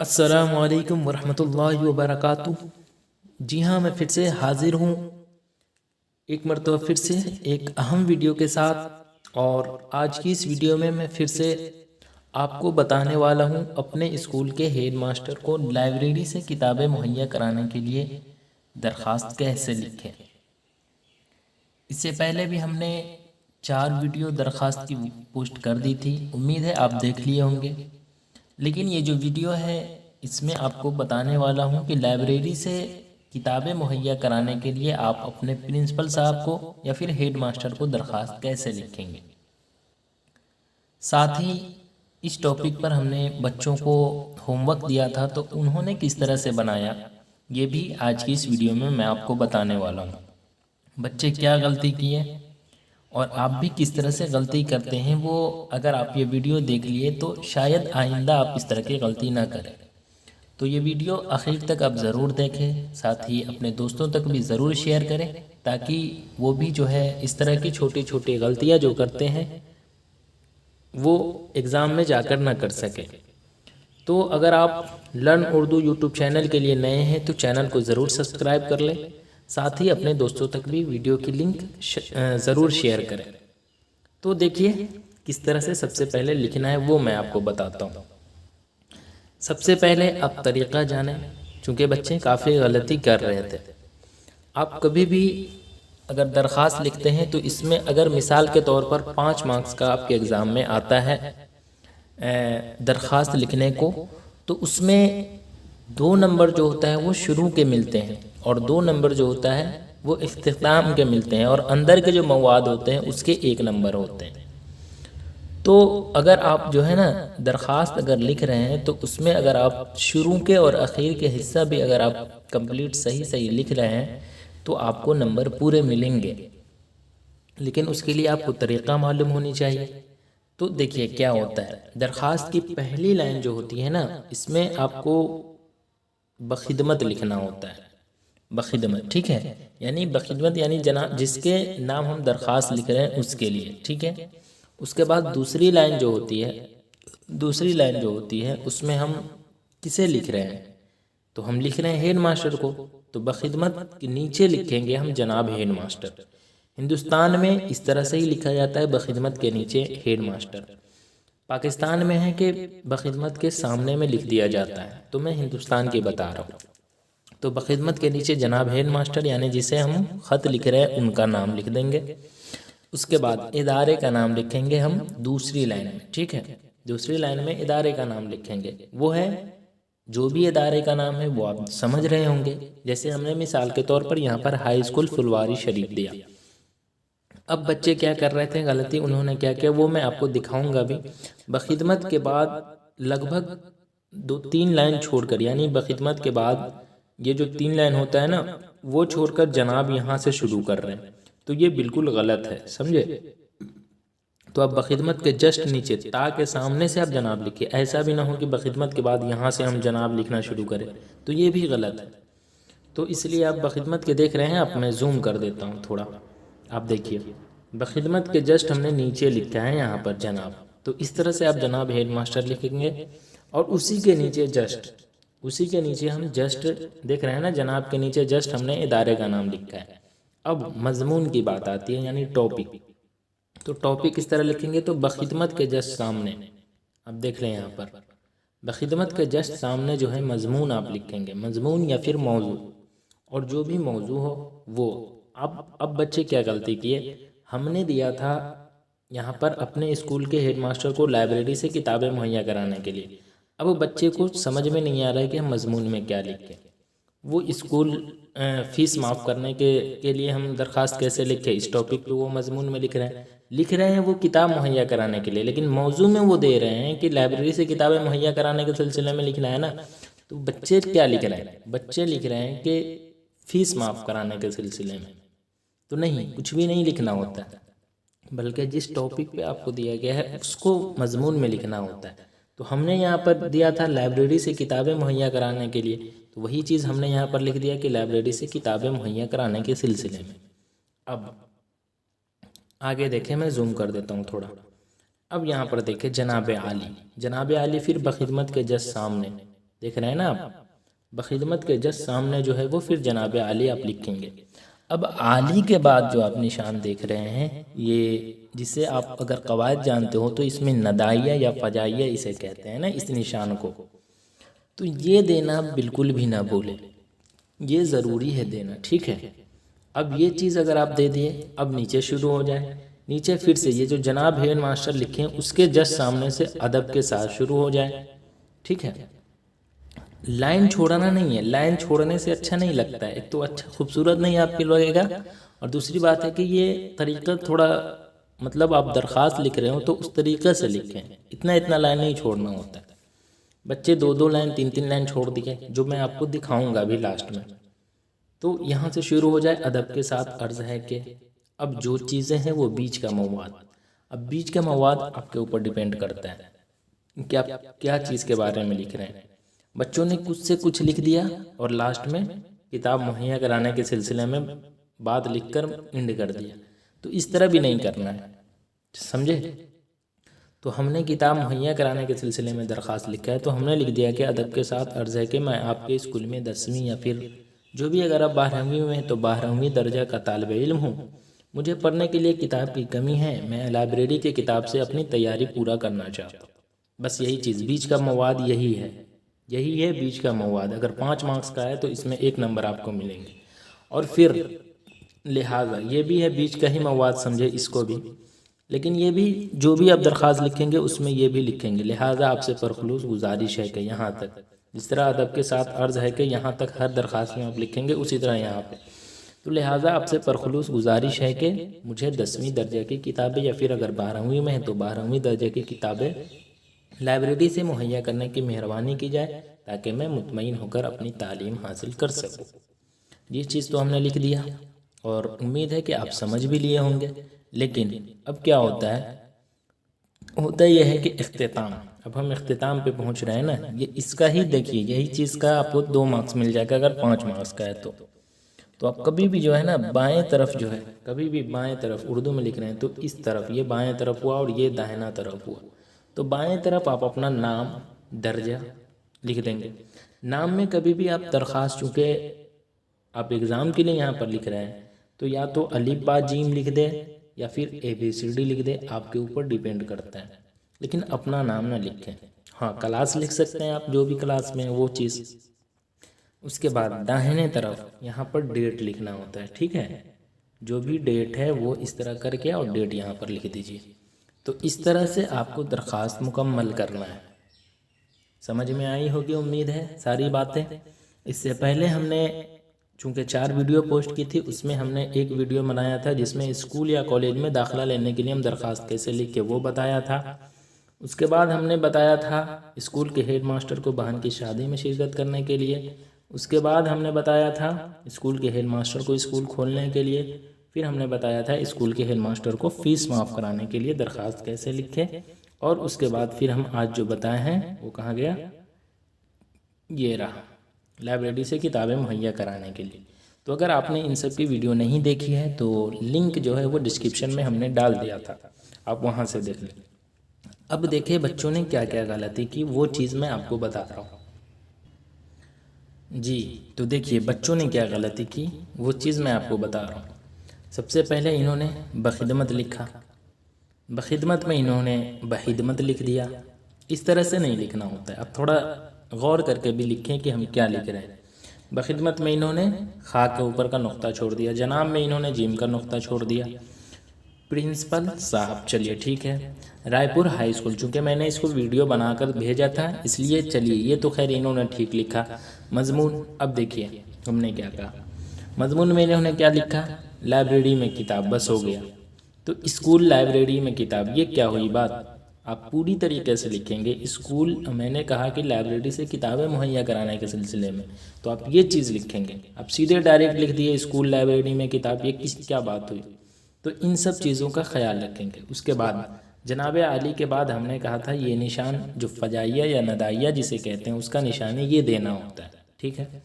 السلام علیکم ورحمۃ اللہ وبرکاتہ۔ جی ہاں، میں پھر سے حاضر ہوں ایک مرتبہ پھر سے ایک اہم ویڈیو کے ساتھ، اور آج کی اس ویڈیو میں پھر سے آپ کو بتانے والا ہوں اپنے اسکول کے ہیڈ ماسٹر کو لائبریری سے کتابیں مہیا کرانے کے لیے درخواست کیسے لکھیں۔ اس سے پہلے بھی ہم نے 4 ویڈیو درخواست کی پوسٹ کر دی تھی، امید ہے آپ دیکھ لیے ہوں گے۔ لیکن یہ جو ویڈیو ہے اس میں آپ کو بتانے والا ہوں کہ لائبریری سے کتابیں مہیا کرانے کے لیے آپ اپنے پرنسپل صاحب کو یا پھر ہیڈ ماسٹر کو درخواست کیسے لکھیں گے۔ ساتھ ہی اس ٹاپک پر ہم نے بچوں کو ہوم ورک دیا تھا، تو انہوں نے کس طرح سے بنایا یہ بھی آج کی اس ویڈیو میں آپ کو بتانے والا ہوں۔ بچے کیا غلطی کیے اور آپ بھی کس طرح سے غلطی کرتے ہیں، وہ اگر آپ یہ ویڈیو دیکھ لیے تو شاید آئندہ آپ اس طرح کی غلطی نہ کریں۔ تو یہ ویڈیو آخر تک آپ ضرور دیکھیں، ساتھ ہی اپنے دوستوں تک بھی ضرور شیئر کریں تاکہ وہ بھی جو ہے اس طرح کی چھوٹی چھوٹی غلطیاں جو کرتے ہیں وہ ایگزام میں جا کر نہ کر سکیں۔ تو اگر آپ لرن اردو یوٹیوب چینل کے لیے نئے ہیں تو چینل کو ضرور سبسکرائب کر لیں، ساتھ ہی اپنے دوستوں تک بھی ویڈیو کی لنک ضرور شیئر کریں۔ تو دیکھیے کس طرح سے سب سے پہلے لکھنا ہے وہ میں آپ کو بتاتا ہوں۔ سب سے پہلے آپ طریقہ جانیں، چونکہ بچے کافی غلطی کر رہے تھے۔ آپ کبھی بھی اگر درخواست لکھتے ہیں تو اس میں اگر مثال کے طور پر 5 مارکس کا آپ کے ایگزام میں آتا ہے درخواست لکھنے کو، تو اس میں 2 نمبر جو ہوتا ہے وہ شروع کے ملتے ہیں اور 2 نمبر جو ہوتا ہے وہ اختتام کے ملتے ہیں، اور اندر کے جو مواد ہوتے ہیں اس کے 1 نمبر ہوتے ہیں۔ تو اگر آپ جو ہے نا درخواست اگر لکھ رہے ہیں تو اس میں اگر آپ شروع کے اور اخیر کے حصہ بھی اگر آپ کمپلیٹ صحیح لکھ رہے ہیں تو آپ کو نمبر پورے ملیں گے، لیکن اس کے لیے آپ کو طریقہ معلوم ہونی چاہیے۔ تو دیکھیے کیا ہوتا ہے، درخواست کی پہلی لائن جو ہوتی ہے نا اس میں آپ کو بخدمت لکھنا ہوتا ہے۔ بخدمت، ٹھیک ہے، یعنی بخدمت یعنی جناب جس کے نام ہم درخواست لکھ رہے ہیں اس کے لیے، ٹھیک ہے۔ اس کے بعد دوسری لائن جو ہوتی ہے اس میں ہم کسے لکھ رہے ہیں، تو ہم لکھ رہے ہیں ہیڈ ماسٹر کو، تو بخدمت کے نیچے لکھیں گے ہم جناب ہیڈ ماسٹر۔ ہندوستان میں اس طرح سے ہی لکھا جاتا ہے، بخدمت کے نیچے ہیڈ ماسٹر۔ پاکستان میں ہے کہ بخدمت کے سامنے میں لکھ دیا جاتا ہے، تو میں ہندوستان کی بتا رہا ہوں۔ تو بخدمت کے نیچے جناب ہیڈ ماسٹر یعنی جسے ہم خط لکھ رہے ہیں ان کا نام لکھ دیں گے۔ اس کے بعد ادارے کا نام لکھیں گے ہم دوسری لائن میں، ٹھیک ہے، دوسری لائن میں ادارے کا نام لکھیں گے، وہ ہے جو بھی ادارے کا نام ہے وہ آپ سمجھ رہے ہوں گے۔ جیسے ہم نے مثال کے طور پر یہاں پر ہائی اسکول فلواری شریف دیا۔ اب بچے کیا کر رہے تھے غلطی، انہوں نے کیا کیا وہ میں آپ کو دکھاؤں گا بھی۔ بخدمت کے بعد لگ بھگ 2-3 لائن چھوڑ کر، یعنی بخدمت کے بعد یہ جو 3 لائن ہوتا ہے نا وہ چھوڑ کر جناب یہاں سے شروع کر رہے ہیں، تو یہ بالکل غلط ہے، سمجھے۔ تو اب بخدمت کے جسٹ نیچے تا کے سامنے سے آپ جناب لکھیں، ایسا بھی نہ ہو کہ بخدمت کے بعد یہاں سے ہم جناب لکھنا شروع کریں، تو یہ بھی غلط ہے۔ تو اس لیے آپ بخدمت کے دیکھ رہے ہیں، آپ میں زوم کر دیتا ہوں تھوڑا، آپ دیکھیے بخدمت کے جسٹ ہم نے نیچے لکھا ہے یہاں پر جناب، تو اس طرح سے آپ جناب ہیڈ ماسٹر لکھیں گے، اور اسی کے نیچے ہم جسٹ دیکھ رہے ہیں نا جناب کے نیچے جسٹ ہم نے ادارے کا نام لکھا ہے۔ اب مضمون کی بات آتی ہے، یعنی ٹاپک۔ تو ٹاپک اس طرح لکھیں گے، تو بخدمت کے جسٹ سامنے، اب دیکھ رہے ہیں یہاں پر بخدمت کے جسٹ سامنے جو ہے مضمون آپ لکھیں گے، مضمون یا پھر موضوع، اور جو بھی موضوع ہو وہ۔ اب بچے کیا غلطی کیے، ہم نے دیا تھا یہاں پر اپنے اسکول کے ہیڈ ماسٹر کو لائبریری سے کتابیں مہیا کرانے کے لیے۔ اب بچے کو سمجھ میں نہیں آ رہا ہے کہ ہم مضمون میں کیا لکھیں، وہ اسکول فیس معاف کرنے کے لیے ہم درخواست کیسے لکھیں، اس ٹاپک پہ وہ مضمون میں لکھ رہے ہیں وہ کتاب مہیا کرانے کے لیے، لیکن موضوع میں وہ دے رہے ہیں کہ لائبریری سے کتابیں مہیا کرانے کے سلسلے میں لکھنا ہے نا۔ تو بچے کیا لکھ رہے ہیں، بچے لکھ رہے ہیں کہ فیس معاف کرانے کے سلسلے میں، تو نہیں، کچھ بھی نہیں لکھنا ہوتا ہے، بلکہ جس ٹاپک پہ آپ کو دیا گیا ہے اس کو مضمون میں لکھنا ہوتا ہے۔ تو ہم نے یہاں پر دیا تھا لائبریری سے کتابیں مہیا کرانے کے لیے، تو وہی چیز ہم نے یہاں پر لکھ دیا کہ لائبریری سے کتابیں مہیا کرانے کے سلسلے میں۔ اب آگے دیکھیں، میں زوم کر دیتا ہوں تھوڑا۔ اب یہاں پر دیکھیں جناب عالی، جناب عالی پھر بخدمت کے جسٹ سامنے، دیکھ رہے ہیں نا آپ، بخدمت کے جسٹ سامنے جو ہے وہ پھر جناب عالی آپ لکھیں گے۔ اب عالی کے بعد جو آپ نشان دیکھ رہے ہیں، یہ جسے آپ اگر قواعد جانتے ہو تو اس میں ندائیہ یا فجائیہ اسے کہتے ہیں نا، اس نشان کو، تو یہ دینا بالکل بھی نہ بھولیں، یہ ضروری ہے دینا، ٹھیک ہے۔ اب یہ چیز اگر آپ دے دیے، اب نیچے شروع ہو جائے، نیچے پھر سے یہ جو جناب ہیڈ ماسٹر لکھیں اس کے جسٹ سامنے سے ادب کے ساتھ شروع ہو جائے، ٹھیک ہے۔ لائن چھوڑنا نہیں ہے، لائن چھوڑنے سے اچھا نہیں لگتا ہے، ایک تو اچھا خوبصورت نہیں آپ کے لگے گا، اور دوسری بات ہے کہ یہ طریقہ تھوڑا مطلب آپ درخواست لکھ رہے ہو تو اس طریقے سے لکھیں، اتنا لائن نہیں چھوڑنا ہوتا ہے۔ بچے 2 لائن 3 لائن چھوڑ دیے، جو میں آپ کو دکھاؤں گا ابھی لاسٹ میں۔ تو یہاں سے شروع ہو جائے، ادب کے ساتھ عرض ہے کہ اب جو چیزیں ہیں وہ بیچ کا مواد، اب بیچ کا مواد آپ کے اوپر ڈیپینڈ کرتا ہے کہ آپ کیا چیز کے بارے میں لکھ رہے ہیں۔ بچوں نے کچھ سے کچھ لکھ دیا اور لاسٹ میں کتاب مہیا کرانے کے سلسلے میں بات لکھ کر اینڈ کر دیا، تو اس طرح بھی نہیں کرنا ہے، سمجھے؟ تو ہم نے کتاب مہیا کرانے کے سلسلے میں درخواست لکھا ہے، تو ہم نے لکھ دیا کہ ادب کے ساتھ عرض ہے کہ میں آپ کے اسکول میں 10ویں یا پھر جو بھی، اگر آپ 12ویں میں ہیں تو 12ویں درجہ کا طالب علم ہوں، مجھے پڑھنے کے لیے کتاب کی کمی ہے، میں لائبریری کی کتاب سے اپنی تیاری پورا کرنا چاہتا ہوں۔ بس یہی چیز، بیچ کا مواد یہی ہے بیچ کا مواد۔ اگر 5 مارکس کا ہے تو اس میں 1 نمبر آپ کو ملیں گے، اور پھر لہٰذا یہ بھی ہے بیچ کا ہی مواد، سمجھے اس کو بھی، لیکن یہ بھی جو بھی آپ درخواست لکھیں گے اس میں یہ بھی لکھیں گے، لہٰذا آپ سے پرخلوص گزارش ہے کہ یہاں تک، جس طرح ادب کے ساتھ عرض ہے کہ یہاں تک ہر درخواست میں آپ لکھیں گے، اسی طرح یہاں پہ، تو لہٰذا آپ سے پرخلوص گزارش ہے کہ مجھے 10ویں درجے کی کتابیں یا پھر اگر 12ویں میں ہے تو 12ویں درجے کی کتابیں لائبریری سے مہیا کرنے کی مہربانی کی جائے، تاکہ میں مطمئن ہو کر اپنی تعلیم حاصل کر سکوں۔ یہ چیز تو ہم نے لکھ دیا، اور امید ہے کہ آپ سمجھ بھی لیے ہوں گے۔ لیکن اب کیا ہوتا یہ ہے کہ اختتام، اب ہم اختتام پہ پہنچ رہے ہیں نا، یہ اس کا ہی دیکھیے، یہی چیز کا آپ کو 2 مارکس مل جائے گا اگر 5 مارکس کا ہے تو آپ کبھی بھی جو ہے نا بائیں طرف جو ہے، کبھی بھی بائیں طرف اردو میں لکھ رہے ہیں تو اس طرف، یہ بائیں طرف ہوا اور یہ داہنا طرف ہوا، تو بائیں طرف آپ اپنا نام، درجہ لکھ دیں گے۔ نام میں کبھی بھی آپ درخواست، چونکہ آپ ایگزام کے لیے یہاں پر لکھ رہے ہیں، تو یا تو الف با جیم لکھ دیں یا پھر ABCD لکھ دیں، آپ کے اوپر ڈیپینڈ کرتا ہے، لیکن اپنا نام نہ لکھیں۔ ہاں کلاس لکھ سکتے ہیں آپ، جو بھی کلاس میں وہ چیز۔ اس کے بعد داہنے طرف یہاں پر ڈیٹ لکھنا ہوتا ہے، ٹھیک ہے، جو بھی ڈیٹ ہے وہ اس طرح کر کے اور ڈیٹ یہاں پر لکھ دیجیے۔ تو اس طرح سے آپ کو درخواست مکمل کرنا ہے۔ سمجھ میں آئی ہوگی امید ہے ساری باتیں۔ اس سے پہلے ہم نے چونکہ 4 ویڈیو پوسٹ کی تھی، اس میں ہم نے ایک ویڈیو بنایا تھا جس میں اسکول یا کالج میں داخلہ لینے کے لیے ہم درخواست کیسے لکھیں وہ بتایا تھا۔ اس کے بعد ہم نے بتایا تھا اسکول کے ہیڈ ماسٹر کو بہن کی شادی میں شرکت کرنے کے لیے۔ اس کے بعد ہم نے بتایا تھا اسکول کے ہیڈ ماسٹر کو اسکول کھولنے کے لیے۔ پھر ہم نے بتایا تھا اسکول کے ہیڈ ماسٹر کو فیس معاف کرانے کے لیے درخواست کیسے لکھیں، اور اس کے بعد پھر ہم آج جو بتائے ہیں وہ کہاں گیا، یہ رہا، لائبریری سے کتابیں مہیا کرانے کے لیے۔ تو اگر آپ نے ان سب کی ویڈیو نہیں دیکھی ہے تو لنک جو ہے وہ ڈسکرپشن میں ہم نے ڈال دیا تھا، آپ وہاں سے دیکھ لیں۔ اب دیکھیں بچوں نے کیا کیا غلطی کی، وہ چیز میں آپ کو بتا رہا ہوں۔ جی تو دیکھیے بچوں نے کیا غلطی کی، وہ چیز میں آپ کو بتا رہا ہوں۔ سب سے پہلے انہوں نے بخدمت لکھا، بخدمت میں انہوں نے بخدمت لکھ دیا۔ اس طرح سے نہیں لکھنا ہوتا ہے، اب تھوڑا غور کر کے بھی لکھیں کہ ہم کیا لکھ رہے ہیں۔ بخدمت میں انہوں نے خا کے اوپر کا نقطہ چھوڑ دیا، جناب میں انہوں نے جیم کا نقطہ چھوڑ دیا، پرنسپل صاحب، چلیے ٹھیک ہے، رائے پور ہائی اسکول، چونکہ میں نے اس کو ویڈیو بنا کر بھیجا تھا اس لیے چلیے یہ تو خیر انہوں نے ٹھیک لکھا۔ مضمون، اب دیکھیے ہم نے کیا کہا، مضمون میں انہوں نے کیا لکھا، لائبریری میں کتاب، بس ہو گیا۔ تو اسکول لائبریری میں کتاب، یہ کیا ہوئی بات، آپ پوری طریقے سے لکھیں گے اسکول، میں نے کہا کہ لائبریری سے کتابیں مہیا کرانے کے سلسلے میں، تو آپ یہ چیز لکھیں گے۔ اب سیدھے ڈائریکٹ لکھ دیے اسکول لائبریری میں کتاب، یہ کیا بات ہوئی، تو ان سب چیزوں کا خیال رکھیں گے۔ اس کے بعد جناب عالی کے بعد ہم نے کہا تھا یہ نشان جو فجائیہ یا ندائیہ جسے کہتے ہیں اس کا نشان یہ دینا ہوتا ہے، ٹھیک ہے۔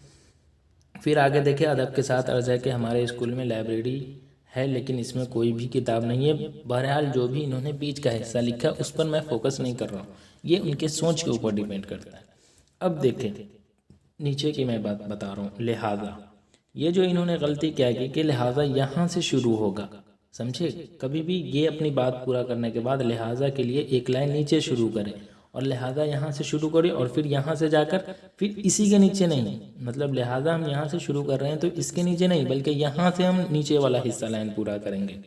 پھر آگے دیکھیں، ادب کے ساتھ عرض ہے کہ ہمارے اسکول میں لائبریری ہے لیکن اس میں کوئی بھی کتاب نہیں ہے۔ بہرحال جو بھی انہوں نے بیچ کا حصہ لکھا اس پر میں فوکس نہیں کر رہا ہوں، یہ ان کے سوچ کے اوپر ڈیپینڈ کرتا ہے۔ اب دیکھیں نیچے کی میں بات بتا رہا ہوں، لہٰذا یہ جو انہوں نے غلطی کیا کی کہ لہٰذا یہاں سے شروع ہوگا، سمجھے؟ کبھی بھی یہ اپنی بات پورا کرنے کے بعد لہٰذا کے لیے ایک لائن نیچے شروع کریں، اور لہٰذا یہاں سے شروع کریں اور پھر یہاں سے جا کر پھر اسی کے نیچے نہیں، مطلب لہٰذا ہم یہاں سے شروع کر رہے ہیں تو اس کے نیچے نہیں بلکہ یہاں سے ہم نیچے والا حصہ لائن پورا کریں گے۔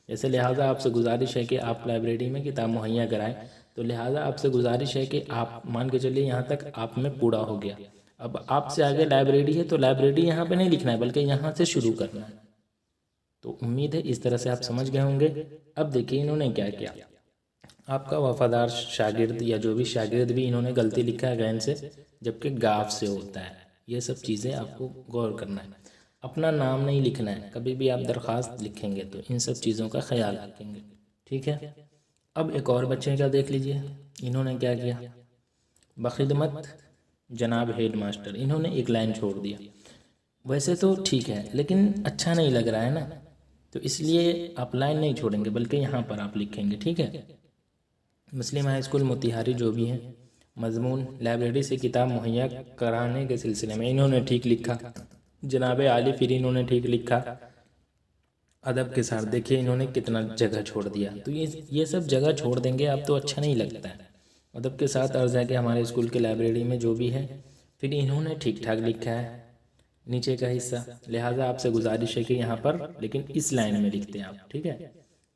جیسے لہٰذا آپ سے گزارش ہے کہ آپ لائبریری میں کتاب مہیا کرائیں، تو لہٰذا آپ سے گزارش ہے کہ آپ مان کے چلیے یہاں تک آپ میں پورا ہو گیا، اب آپ سے آگے لائبریری ہے تو لائبریری یہاں پہ نہیں لکھنا ہے بلکہ یہاں سے شروع کرنا ہے۔ تو امید ہے اس طرح سے آپ سمجھ گئے ہوں گے۔ اب دیکھیے انہوں نے کیا کیا، آپ کا وفادار شاگرد یا جو بھی شاگرد بھی انہوں نے غلطی لکھا ہے غین سے، جبکہ گاف سے ہوتا ہے۔ یہ سب چیزیں آپ کو غور کرنا ہے۔ اپنا نام نہیں لکھنا ہے، کبھی بھی آپ درخواست لکھیں گے تو ان سب چیزوں کا خیال رکھیں گے، ٹھیک ہے؟ اب ایک اور بچے کا دیکھ لیجئے، انہوں نے کیا کیا، بخدمت جناب ہیڈ ماسٹر، انہوں نے ایک لائن چھوڑ دیا۔ ویسے تو ٹھیک ہے لیکن اچھا نہیں لگ رہا ہے نا، تو اس لیے آپ لائن نہیں چھوڑیں گے بلکہ یہاں پر آپ لکھیں گے، ٹھیک ہے؟ مسلم ہائی اسکول موتیہاری جو بھی ہے، مضمون لائبریری سے کتاب مہیا کرانے کے سلسلے میں، انہوں نے ٹھیک لکھا۔ جناب عالی پھر انہوں نے ٹھیک لکھا۔ ادب کے ساتھ دیکھیے انہوں نے کتنا جگہ چھوڑ دیا، تو یہ سب جگہ چھوڑ دیں گے آپ تو اچھا نہیں لگتا ہے۔ ادب کے ساتھ عرض ہے کہ ہمارے اسکول کے لائبریری میں جو بھی ہے، پھر انہوں نے ٹھیک ٹھاک لکھا ہے نیچے کا حصہ، لہٰذا آپ سے گزارش ہے کہ یہاں پر لیکن اس لائن میں لکھتے ہیں آپ، ٹھیک ہے؟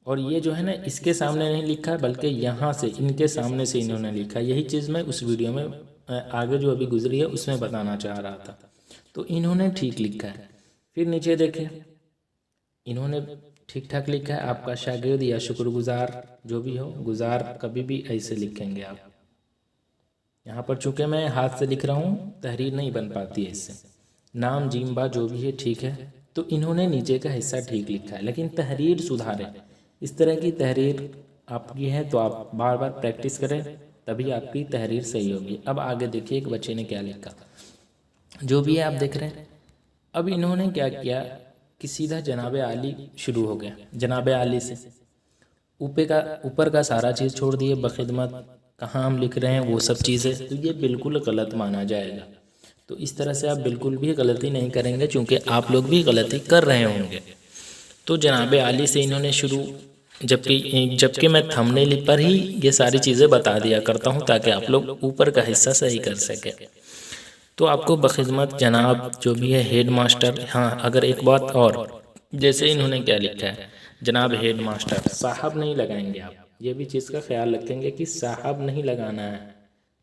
اور یہ جو ہے نا اس کے سامنے نہیں لکھا بلکہ یہاں سے ان کے سامنے سے انہوں نے لکھا۔ یہی چیز میں اس ویڈیو میں آگے جو ابھی گزری ہے اس میں بتانا چاہ رہا تھا، تو انہوں نے ٹھیک لکھا ہے۔ پھر نیچے دیکھیں انہوں نے ٹھیک ٹھاک لکھا ہے، آپ کا شاگرد یا شکر گزار جو بھی ہو، گزار کبھی بھی ایسے لکھیں گے آپ۔ یہاں پر چونکہ میں ہاتھ سے لکھ رہا ہوں تحریر نہیں بن پاتی ہے اس سے، نام جیم با جو بھی ہے ٹھیک ہے، تو انہوں نے نیچے کا حصہ ٹھیک لکھا ہے لیکن تحریر سدھاریں۔ اس طرح کی تحریر آپ کی ہے تو آپ بار بار پریکٹس کریں تبھی آپ کی تحریر صحیح ہوگی۔ اب آگے دیکھیے ایک بچے نے کیا لکھا، جو بھی ہے آپ دیکھ رہے ہیں۔ اب انہوں نے کیا کیا کہ سیدھا جناب عالی شروع ہو گیا، جناب عالی سے اوپر کا سارا چیز چھوڑ دیے، بخدمت کہاں ہم لکھ رہے ہیں وہ سب چیزیں، تو یہ بالکل غلط مانا جائے گا۔ تو اس طرح سے آپ بالکل بھی غلطی نہیں کریں گے چونکہ آپ لوگ بھی غلطی کر رہے ہوں گے۔ تو جناب عالی سے انہوں نے شروع، جبکہ میں تھمبنیل پر ہی یہ ساری چیزیں بتا دیا کرتا ہوں تاکہ آپ لوگ اوپر کا حصہ صحیح کر سکیں۔ تو آپ کو بخدمت جناب جو بھی ہے ہیڈ ماسٹر، ہاں اگر ایک بات اور، جیسے انہوں نے کیا لکھا ہے، جناب ہیڈ ماسٹر، صاحب نہیں لگائیں گے آپ، یہ بھی چیز کا خیال رکھیں گے کہ صاحب نہیں لگانا ہے۔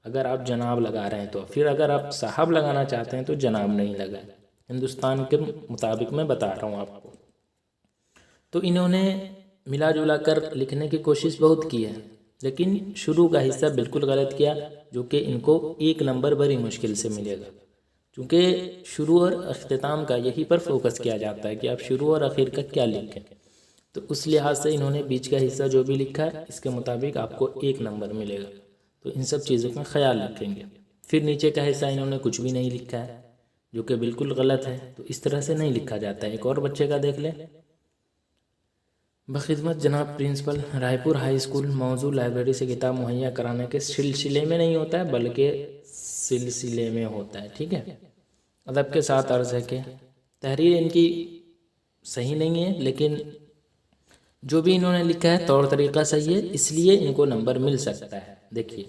اگر آپ جناب لگا رہے ہیں تو پھر اگر آپ صاحب لگانا چاہتے ہیں تو جناب نہیں لگائیں، ہندوستان کے مطابق میں بتا رہا ہوں آپ کو۔ تو انہوں نے ملا جلا کر لکھنے کی کوشش بہت کی ہے لیکن شروع کا حصہ بالکل غلط کیا، جو کہ ان کو 1 نمبر بڑی مشکل سے ملے گا، کیونکہ شروع اور اختتام کا یہی پر فوکس کیا جاتا ہے کہ آپ شروع اور آخر کا کیا لکھیں۔ تو اس لحاظ سے انہوں نے بیچ کا حصہ جو بھی لکھا ہے اس کے مطابق آپ کو 1 نمبر ملے گا، تو ان سب چیزوں کا خیال رکھیں گے۔ پھر نیچے کا حصہ انہوں نے کچھ بھی نہیں لکھا ہے جو کہ بالکل غلط ہے، تو اس طرح سے نہیں لکھا جاتا ہے۔ ایک اور بچے کا دیکھ لیں، بخدمت جناب پرنسپل رائے پور ہائی اسکول، موضوع لائبریری سے کتاب مہیا کرانے کے سلسلے میں نہیں ہوتا ہے بلکہ سلسلے میں ہوتا ہے، ٹھیک ہے؟ ادب کے ساتھ عرض ہے کہ تحریر ان کی صحیح نہیں ہے لیکن جو بھی انہوں نے لکھا ہے طور طریقہ صحیح ہے، اس لیے ان کو نمبر مل سکتا ہے۔ دیکھیے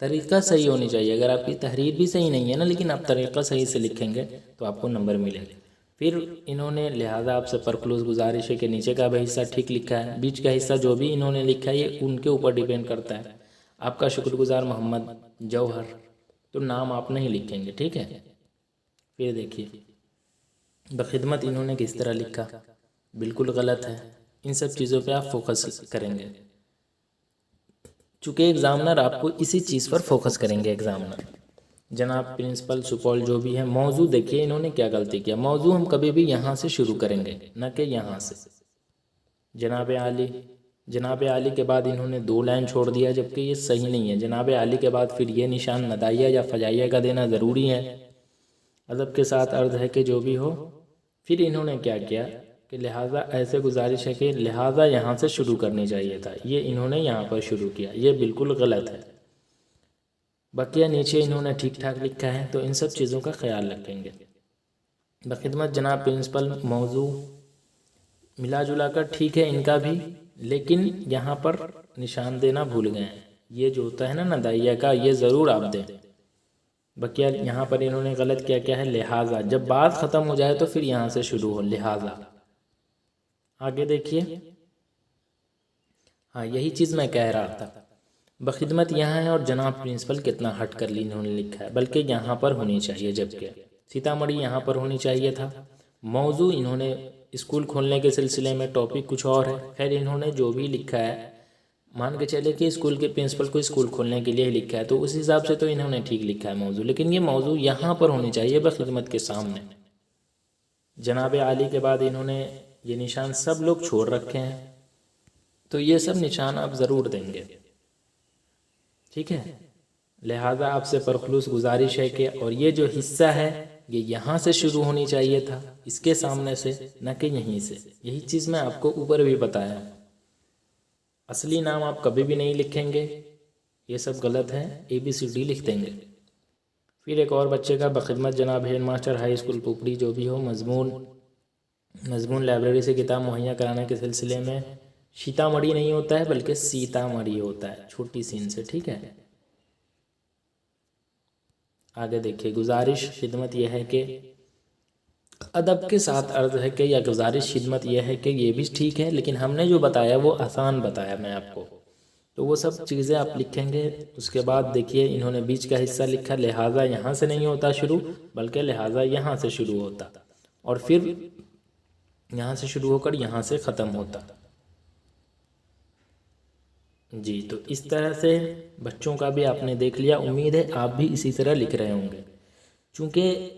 طریقہ صحیح ہونی چاہیے، اگر آپ کی تحریر بھی صحیح نہیں ہے نا لیکن آپ طریقہ صحیح سے لکھیں گے تو آپ کو نمبر ملے گا۔ پھر انہوں نے لہٰذا آپ سے پرخلوص گزارش ہے کہ نیچے کا بھی حصہ ٹھیک لکھا ہے، بیچ کا حصہ جو بھی انہوں نے لکھا ہے یہ ان کے اوپر ڈیپینڈ کرتا ہے۔ آپ کا شکر گزار محمد جوہر، تو نام آپ نہیں لکھیں گے، ٹھیک ہے؟ پھر دیکھیے بخدمت انہوں نے کس طرح لکھا، بالکل غلط ہے۔ ان سب چیزوں پہ آپ فوکس کریں گے چونکہ ایگزامنر آپ کو اسی چیز پر فوکس کریں گے۔ ایگزامنر جناب پرنسپل سپول جو بھی ہے، موضوع دیکھیے انہوں نے کیا غلطی کیا، موضوع ہم کبھی بھی یہاں سے شروع کریں گے نہ کہ یہاں سے۔ جناب عالی کے بعد انہوں نے 2 لائن چھوڑ دیا جبکہ یہ صحیح نہیں ہے۔ جناب عالی کے بعد پھر یہ نشان ندائیہ یا فجائیہ کا دینا ضروری ہے۔ ادب کے ساتھ عرض ہے کہ جو بھی ہو، پھر انہوں نے کیا کیا کہ لہٰذا ایسے گزارش ہے کہ لہٰذا یہاں سے شروع کرنی چاہیے تھا، یہ انہوں نے یہاں پر شروع کیا، یہ بالکل غلط ہے۔ بقیہ نیچے انہوں نے ٹھیک ٹھاک لکھا ہے، تو ان سب چیزوں کا خیال رکھیں گے۔ بخدمت جناب پرنسپل موضوع ملا جلا کر ٹھیک ہے ان کا بھی، لیکن یہاں پر نشان دینا بھول گئے ہیں۔ یہ جو ہوتا ہے نا ندائیہ کا، یہ ضرور آپ دیں۔ بقیہ یہاں پر انہوں نے غلط کیا ہے، لہٰذا۔ جب بات ختم ہو جائے تو پھر یہاں سے شروع ہو، لہٰذا۔ آگے دیکھیے، ہاں یہی چیز میں کہہ رہا تھا، بخدمت یہاں ہے اور جناب پرنسپل کتنا ہٹ کر لی انہوں نے لکھا ہے، بلکہ یہاں پر ہونی چاہیے، جبکہ سیتامڑھی یہاں پر ہونی چاہیے تھا۔ موضوع انہوں نے اسکول کھولنے کے سلسلے میں، ٹاپک کچھ اور ہے۔ خیر انہوں نے جو بھی لکھا ہے، مان کے چلے کہ اسکول کے پرنسپل کو اسکول کھولنے کے لیے ہی لکھا ہے، تو اس حساب سے تو انہوں نے ٹھیک لکھا ہے موضوع، لیکن یہ موضوع یہاں پر ہونی چاہیے بخدمت کے سامنے۔ جناب عالی کے بعد انہوں نے یہ نشان سب لوگ چھوڑ رکھے ہیں، تو یہ سب نشان آپ ضرور دیں گے، ٹھیک ہے۔ لہٰذا آپ سے پرخلوص گزارش ہے کہ اور یہ جو حصہ ہے یہ یہاں سے شروع ہونی چاہیے تھا، اس کے سامنے سے، نہ کہ یہیں سے۔ یہی چیز میں آپ کو اوپر بھی بتایا ہوں۔ اصلی نام آپ کبھی بھی نہیں لکھیں گے، یہ سب غلط ہے، ABCD لکھ دیں گے۔ پھر ایک اور بچے کا، بخدمت جناب ہیڈ ماسٹر ہائی اسکول پوپڑی جو بھی ہو، مضمون لائبریری سے کتاب مہیا کرانے کے سلسلے میں سیتامڑھی نہیں ہوتا ہے بلکہ سیتامڑھی ہوتا ہے، چھوٹی سین سے، ٹھیک ہے۔ آگے دیکھیے، گزارش خدمت یہ ہے کہ ادب کے ساتھ عرض ہے کہ، یا گزارش خدمت یہ ہے کہ یہ بھی ٹھیک ہے، لیکن ہم نے جو بتایا وہ آسان بتایا میں آپ کو، تو وہ سب چیزیں آپ لکھیں گے۔ اس کے بعد دیکھیے انہوں نے بیچ کا حصہ لکھا، لہٰذا یہاں سے نہیں ہوتا شروع، بلکہ لہٰذا یہاں سے شروع ہوتا، اور پھر یہاں سے شروع ہو کر یہاں سے ختم ہوتا۔ جی، تو اس طرح سے بچوں کا بھی آپ نے دیکھ لیا، امید ہے آپ بھی اسی طرح لکھ رہے ہوں گے۔ چونکہ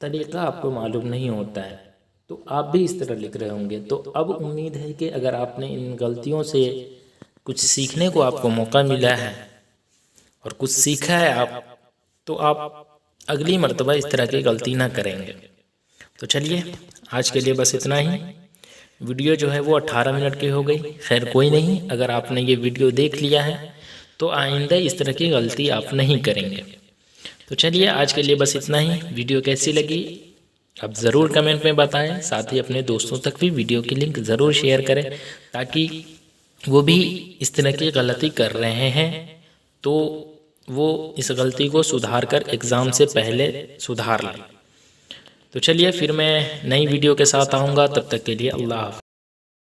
طریقہ آپ کو معلوم نہیں ہوتا ہے تو آپ بھی اس طرح لکھ رہے ہوں گے، تو اب امید ہے کہ اگر آپ نے ان غلطیوں سے کچھ سیکھنے کو آپ کو موقع ملا ہے اور کچھ سیکھا ہے آپ، تو آپ اگلی مرتبہ اس طرح کی غلطی نہ کریں گے۔ تو چلیے آج کے لیے بس اتنا ہی۔ ویڈیو جو ہے وہ 18 منٹ کی ہو گئی، خیر کوئی نہیں، اگر آپ نے یہ ویڈیو دیکھ لیا ہے تو آئندہ اس طرح کی غلطی آپ نہیں کریں گے۔ تو چلیے آج کے لیے بس اتنا ہی۔ ویڈیو کیسی لگی اب ضرور کمنٹ میں بتائیں، ساتھ ہی اپنے دوستوں تک بھی ویڈیو کی لنک ضرور شیئر کریں، تاکہ وہ بھی اس طرح کی غلطی کر رہے ہیں تو وہ اس غلطی کو سدھار کر ایگزام سے پہلے سدھار لیں۔ تو چلیے پھر میں نئی ویڈیو کے ساتھ آؤں گا، تب تک کے لیے اللہ حافظ۔